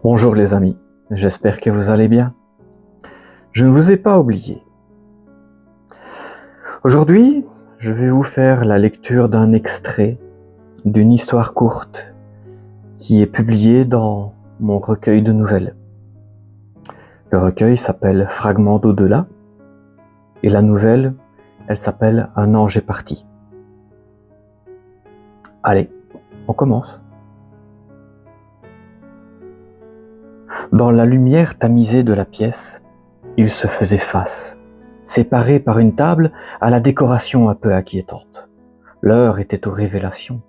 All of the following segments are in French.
Bonjour les amis, j'espère que vous allez bien. Je ne vous ai pas oublié. Aujourd'hui, je vais vous faire la lecture d'un extrait d'une histoire courte qui est publiée dans mon recueil de nouvelles. Le recueil s'appelle Fragments d'au-delà et la nouvelle, elle s'appelle Un ange est parti. Allez, on commence. Dans la lumière tamisée de la pièce, il se faisait face, séparé par une table à la décoration un peu inquiétante. L'heure était aux révélations,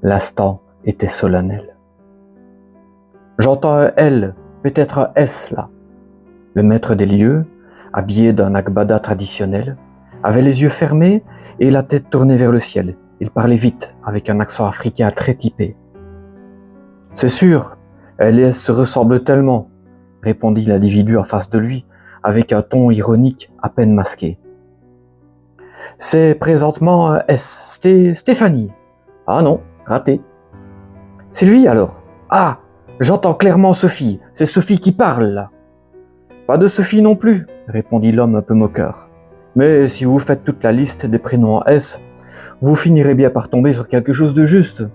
l'instant était solennel. J'entends un L, peut-être un S là. Le maître des lieux, habillé d'un agbada traditionnel, avait les yeux fermés et la tête tournée vers le ciel. Il parlait vite, avec un accent africain très typé. « C'est sûr, L et S se ressemblent tellement, » répondit l'individu en face de lui, avec un ton ironique à peine masqué. « C'est présentement un S, Stéphanie. »« Ah non, raté. »« C'est lui alors. »« Ah, j'entends clairement Sophie, c'est Sophie qui parle là. »« Pas de Sophie non plus, » répondit l'homme un peu moqueur. « Mais si vous faites toute la liste des prénoms en S, vous finirez bien par tomber sur quelque chose de juste. »«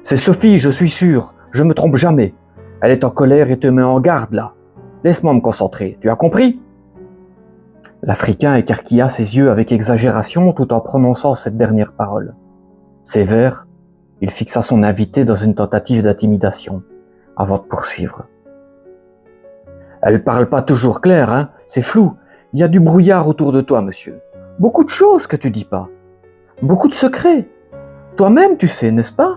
C'est Sophie, je suis sûr, je me trompe jamais. Elle est en colère et te met en garde là. Laisse-moi me concentrer, tu as compris ?» L'Africain écarquilla ses yeux avec exagération tout en prononçant cette dernière parole. Sévère, il fixa son invité dans une tentative d'intimidation, avant de poursuivre. « Elle parle pas toujours clair, hein, c'est flou. Il y a du brouillard autour de toi, monsieur. Beaucoup de choses que tu dis pas. Beaucoup de secrets. Toi-même, tu sais, n'est-ce pas ?»«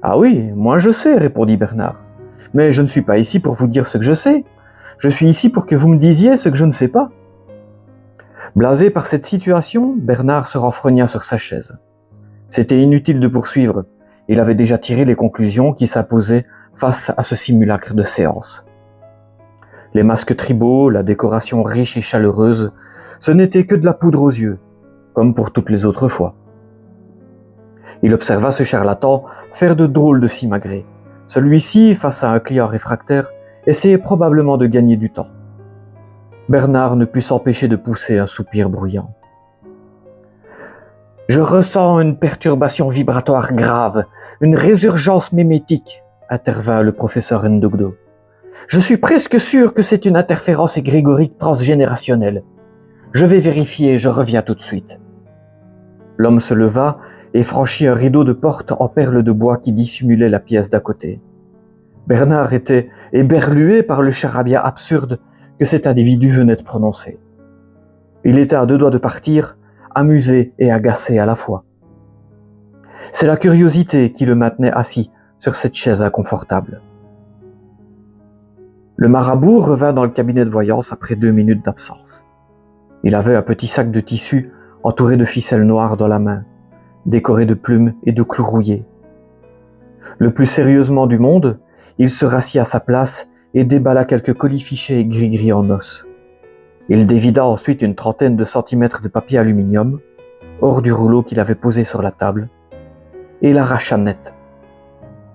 Ah oui, moi je sais, » répondit Bernard. « Mais je ne suis pas ici pour vous dire ce que je sais. Je suis ici pour que vous me disiez ce que je ne sais pas. » Blasé par cette situation, Bernard se renfrogna sur sa chaise. C'était inutile de poursuivre. Il avait déjà tiré les conclusions qui s'imposaient face à ce simulacre de séance. Les masques tribaux, la décoration riche et chaleureuse, ce n'était que de la poudre aux yeux, comme pour toutes les autres fois. Il observa ce charlatan faire de drôles de simagrées. Celui-ci, face à un client réfractaire, essayait probablement de gagner du temps. Bernard ne put s'empêcher de pousser un soupir bruyant. « Je ressens une perturbation vibratoire grave, une résurgence mimétique, » intervint le professeur Ndogdo. « Je suis presque sûr que c'est une interférence égrégorique transgénérationnelle. Je vais vérifier, je reviens tout de suite. » L'homme se leva et franchit un rideau de porte en perles de bois qui dissimulait la pièce d'à côté. Bernard était éberlué par le charabia absurde que cet individu venait de prononcer. Il était à deux doigts de partir, amusé et agacé à la fois. C'est la curiosité qui le maintenait assis sur cette chaise inconfortable. Le marabout revint dans le cabinet de voyance après 2 minutes d'absence. Il avait un petit sac de tissu entouré de ficelles noires dans la main, décoré de plumes et de clous rouillés. Le plus sérieusement du monde, il se rassit à sa place et déballa quelques colifichets gris-gris en os. Il dévida ensuite une 30aine de centimètres de papier aluminium, hors du rouleau qu'il avait posé sur la table, et l'arracha net.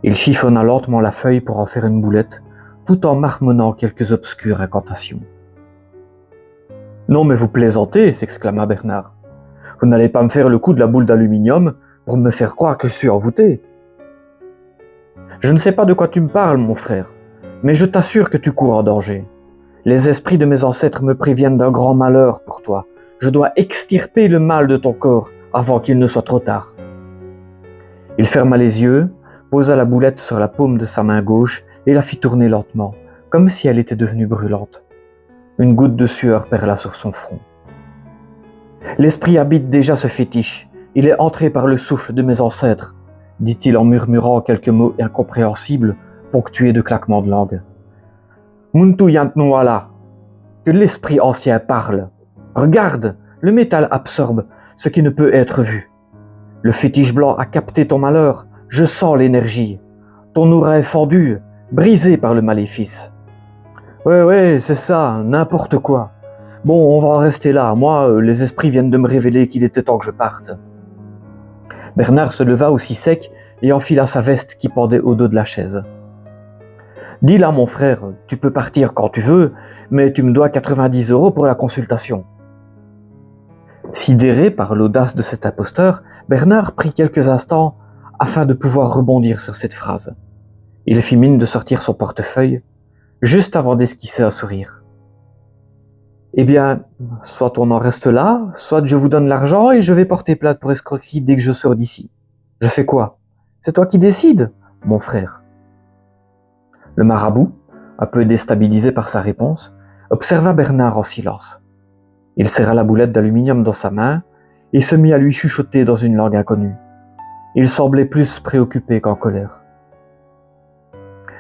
Il chiffonna lentement la feuille pour en faire une boulette, tout en marmonnant quelques obscures incantations. « Non mais vous plaisantez » s'exclama Bernard. « Vous n'allez pas me faire le coup de la boule d'aluminium pour me faire croire que je suis envoûté. » « Je ne sais pas de quoi tu me parles, mon frère, mais je t'assure que tu cours en danger. Les esprits de mes ancêtres me préviennent d'un grand malheur pour toi. Je dois extirper le mal de ton corps avant qu'il ne soit trop tard. » Il ferma les yeux, posa la boulette sur la paume de sa main gauche et la fit tourner lentement, comme si elle était devenue brûlante. Une goutte de sueur perla sur son front. « L'esprit habite déjà ce fétiche. Il est entré par le souffle de mes ancêtres, » dit-il en murmurant quelques mots incompréhensibles, ponctués de claquements de langue. « Muntu Yantnuala, que l'esprit ancien parle. Regarde, le métal absorbe ce qui ne peut être vu. Le fétiche blanc a capté ton malheur, je sens l'énergie. Ton aura est fendue, brisée par le maléfice. »« Ouais, c'est ça, n'importe quoi. Bon, on va en rester là. Moi, les esprits viennent de me révéler qu'il était temps que je parte. » Bernard se leva aussi sec et enfila sa veste qui pendait au dos de la chaise. Dis là, mon frère, tu peux partir quand tu veux, mais tu me dois 90 € pour la consultation. Sidéré par l'audace de cet imposteur, Bernard prit quelques instants afin de pouvoir rebondir sur cette phrase. Il fit mine de sortir son portefeuille, juste avant d'esquisser un sourire. Eh bien, soit on en reste là, soit je vous donne l'argent et je vais porter plainte pour escroquerie dès que je sors d'ici. Je fais quoi? C'est toi qui décides, mon frère. Le marabout, un peu déstabilisé par sa réponse, observa Bernard en silence. Il serra la boulette d'aluminium dans sa main et se mit à lui chuchoter dans une langue inconnue. Il semblait plus préoccupé qu'en colère.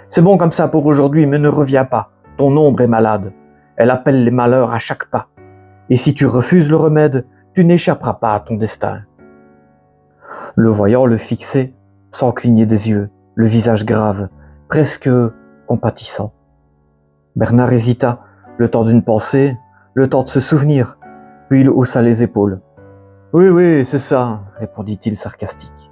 C'est bon comme ça pour aujourd'hui, mais ne reviens pas. Ton ombre est malade. Elle appelle les malheurs à chaque pas. Et si tu refuses le remède, tu n'échapperas pas à ton destin. Le voyant le fixait, sans cligner des yeux, le visage grave, presque compatissant. Bernard hésita, le temps d'une pensée, le temps de se souvenir, puis il haussa les épaules. « Oui, c'est ça, » répondit-il sarcastique.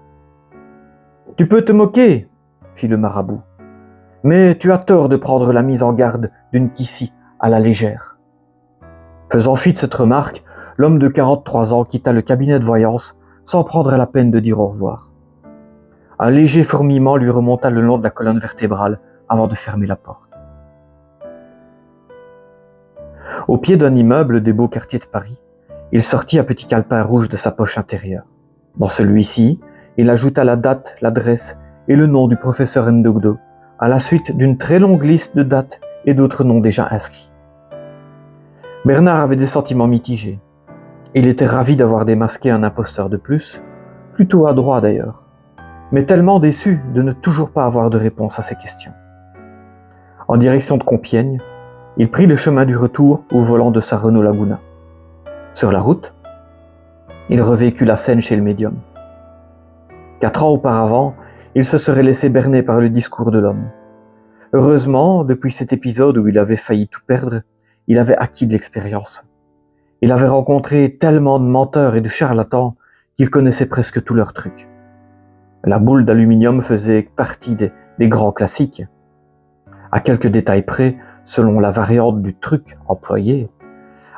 « Tu peux te moquer, » fit le marabout. « Mais tu as tort de prendre la mise en garde d'une Kissi à la légère. » Faisant fi de cette remarque, l'homme de 43 ans quitta le cabinet de voyance sans prendre la peine de dire au revoir. Un léger fourmillement lui remonta le long de la colonne vertébrale avant de fermer la porte. Au pied d'un immeuble des beaux quartiers de Paris, il sortit un petit calepin rouge de sa poche intérieure. Dans celui-ci, il ajouta la date, l'adresse et le nom du professeur Ndogdo, à la suite d'une très longue liste de dates et d'autres noms déjà inscrits. Bernard avait des sentiments mitigés. Il était ravi d'avoir démasqué un imposteur de plus, plutôt adroit d'ailleurs, mais tellement déçu de ne toujours pas avoir de réponse à ses questions. En direction de Compiègne, il prit le chemin du retour au volant de sa Renault Laguna. Sur la route, il revécut la scène chez le médium. 4 ans auparavant, il se serait laissé berner par le discours de l'homme. Heureusement, depuis cet épisode où il avait failli tout perdre, il avait acquis de l'expérience. Il avait rencontré tellement de menteurs et de charlatans qu'il connaissait presque tous leurs trucs. La boule d'aluminium faisait partie des grands classiques. À quelques détails près, selon la variante du truc employé.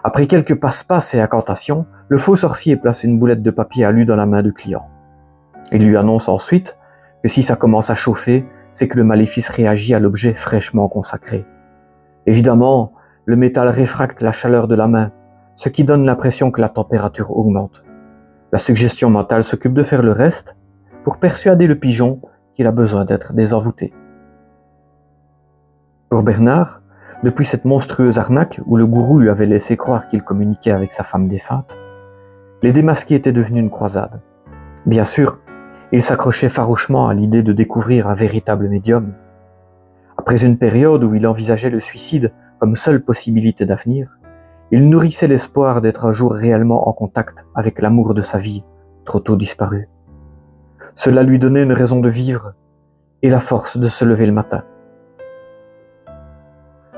Après quelques passe-passe et incantations, le faux sorcier place une boulette de papier alu dans la main du client. Il lui annonce ensuite que si ça commence à chauffer, c'est que le maléfice réagit à l'objet fraîchement consacré. Évidemment, le métal réfracte la chaleur de la main, ce qui donne l'impression que la température augmente. La suggestion mentale s'occupe de faire le reste pour persuader le pigeon qu'il a besoin d'être désenvoûté. Pour Bernard, depuis cette monstrueuse arnaque où le gourou lui avait laissé croire qu'il communiquait avec sa femme défunte, les démasqués étaient devenus une croisade. Bien sûr, il s'accrochait farouchement à l'idée de découvrir un véritable médium. Après une période où il envisageait le suicide comme seule possibilité d'avenir, il nourrissait l'espoir d'être un jour réellement en contact avec l'amour de sa vie, trop tôt disparu. Cela lui donnait une raison de vivre et la force de se lever le matin.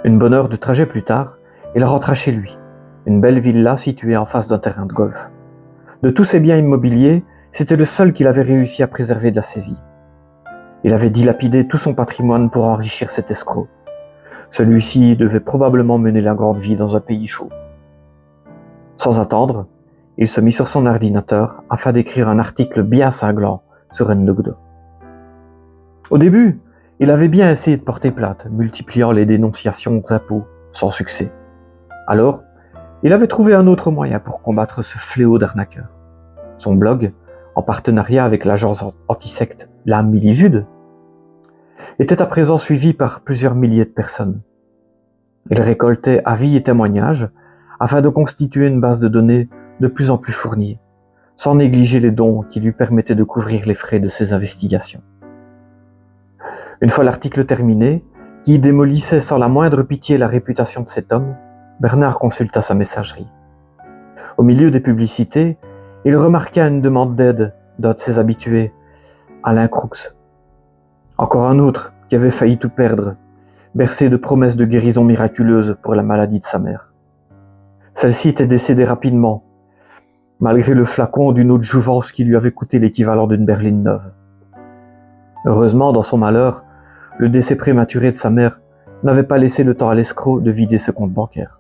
Une bonne heure de trajet plus tard, il rentra chez lui, une belle villa située en face d'un terrain de golf. De tous ses biens immobiliers, c'était le seul qu'il avait réussi à préserver de la saisie. Il avait dilapidé tout son patrimoine pour enrichir cet escroc. Celui-ci devait probablement mener la grande vie dans un pays chaud. Sans attendre, il se mit sur son ordinateur afin d'écrire un article bien cinglant sur Ndogdo. Au début, il avait bien essayé de porter plainte, multipliant les dénonciations aux impôts, sans succès. Alors, il avait trouvé un autre moyen pour combattre ce fléau d'arnaqueurs. Son blog, en partenariat avec l'agence antisecte La Milivude, était à présent suivi par plusieurs milliers de personnes. Il récoltait avis et témoignages afin de constituer une base de données de plus en plus fournie, sans négliger les dons qui lui permettaient de couvrir les frais de ses investigations. Une fois l'article terminé, qui démolissait sans la moindre pitié la réputation de cet homme, Bernard consulta sa messagerie. Au milieu des publicités, il remarqua une demande d'aide d'un de ses habitués, Alain Croux. Encore un autre qui avait failli tout perdre, bercé de promesses de guérison miraculeuse pour la maladie de sa mère. Celle-ci était décédée rapidement, malgré le flacon d'une eau de jouvence qui lui avait coûté l'équivalent d'une berline neuve. Heureusement, dans son malheur, Le décès prématuré de sa mère n'avait pas laissé le temps à l'escroc de vider ses comptes bancaires.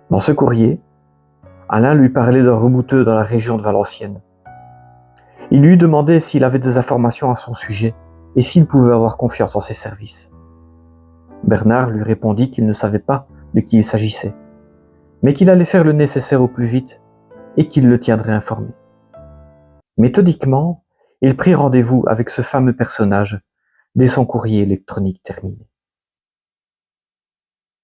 Dans ce courrier, Alain lui parlait d'un rebouteux dans la région de Valenciennes. Il lui demandait s'il avait des informations à son sujet et s'il pouvait avoir confiance en ses services. Bernard lui répondit qu'il ne savait pas de qui il s'agissait, mais qu'il allait faire le nécessaire au plus vite et qu'il le tiendrait informé. Méthodiquement, il prit rendez-vous avec ce fameux personnage dès son courrier électronique terminé.